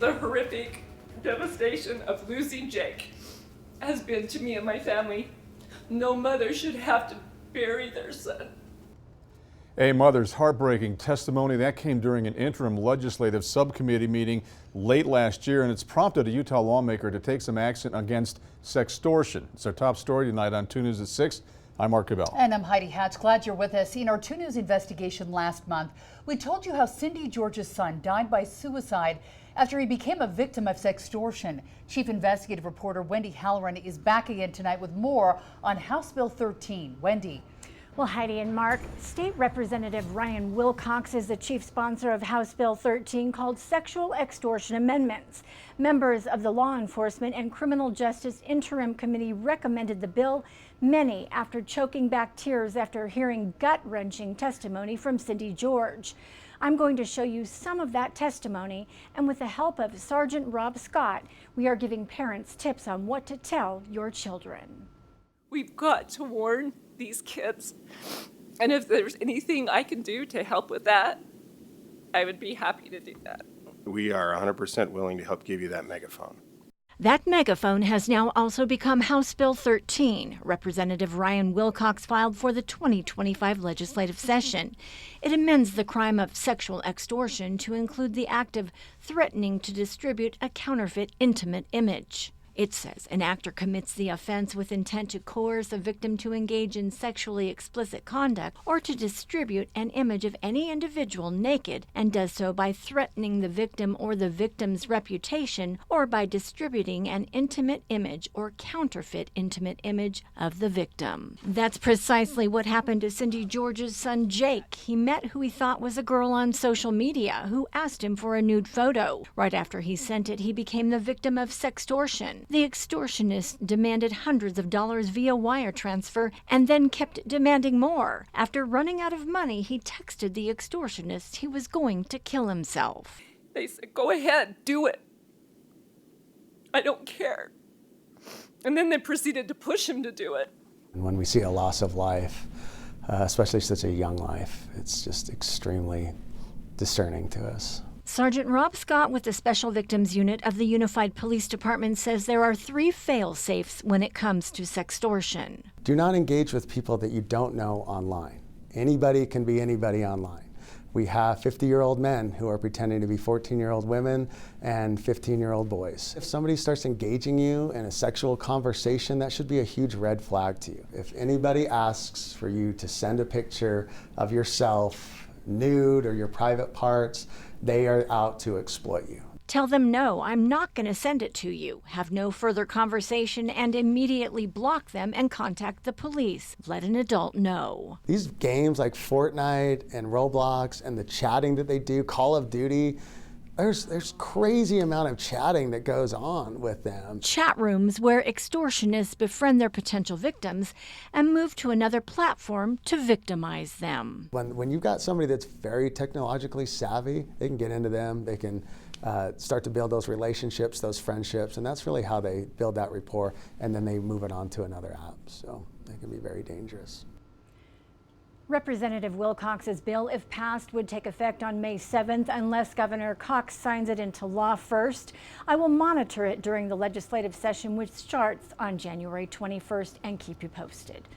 the horrific devastation of losing Jake has been to me and my family. No mother should have to bury their son. A mother's heartbreaking testimony that came during an interim legislative subcommittee meeting late last year, and it's prompted a Utah lawmaker to take some action against sextortion. It's our top story tonight on 2 News at 6. I'm Mark Cabell. And I'm Heidi Hatch. Glad you're with us. In our 2 News investigation last month, we told you how Cindy George's son died by suicide after he became a victim of sextortion. Chief investigative reporter Wendy Halloran is back again tonight with more on House Bill 13. Wendy. Well, Heidi and Mark, State Representative Ryan Wilcox is the chief sponsor of House Bill 13 called Sexual Extortion Amendments. Members of the Law Enforcement and Criminal Justice Interim Committee recommended the bill, many after choking back tears after hearing gut-wrenching testimony from Cindy George. I'm going to show you some of that testimony, and with the help of Sergeant Rob Scott, we are giving parents tips on what to tell your children. We've got to warn these kids, and if there's anything I can do to help with that, I would be happy to do that. We are 100% willing to help give you that megaphone. That megaphone has now also become House Bill 13. Representative Ryan Wilcox filed for the 2025 legislative session. It amends the crime of sexual extortion to include the act of threatening to distribute a counterfeit intimate image. It says an actor commits the offense with intent to coerce a victim to engage in sexually explicit conduct or to distribute an image of any individual naked, and does so by threatening the victim or the victim's reputation, or by distributing an intimate image or counterfeit intimate image of the victim. That's precisely what happened to Cindy George's son Jake. He met who he thought was a girl on social media who asked him for a nude photo. Right after he sent it, he became the victim of sextortion. The extortionist demanded hundreds of dollars via wire transfer and then kept demanding more. After running out of money, he texted the extortionist he was going to kill himself. They said, "Go ahead, do it. I don't care." And then they proceeded to push him to do it. When we see a loss of life, especially such a young life, it's just extremely discerning to us. Sergeant Rob Scott with the Special Victims Unit of the Unified Police Department says there are 3 fail-safes when it comes to sextortion. Do not engage with people that you don't know online. Anybody can be anybody online. We have 50-year-old men who are pretending to be 14-year-old women and 15-year-old boys. If somebody starts engaging you in a sexual conversation, that should be a huge red flag to you. If anybody asks for you to send a picture of yourself, nude, or your private parts, they are out to exploit you. Tell them, no, I'm not going to send it to you. Have no further conversation and immediately block them and contact the police. Let an adult know. These games like Fortnite and Roblox and the chatting that they do, Call of Duty, there's crazy amount of chatting that goes on with them. Chat rooms where extortionists befriend their potential victims and move to another platform to victimize them. When you've got somebody that's very technologically savvy, they can get into them, they can start to build those relationships, those friendships, and that's really how they build that rapport, and then they move it on to another app. So they can be very dangerous. Representative Wilcox's bill, if passed, would take effect on May 7th unless Governor Cox signs it into law first. I will monitor it during the legislative session, which starts on January 21st, and keep you posted.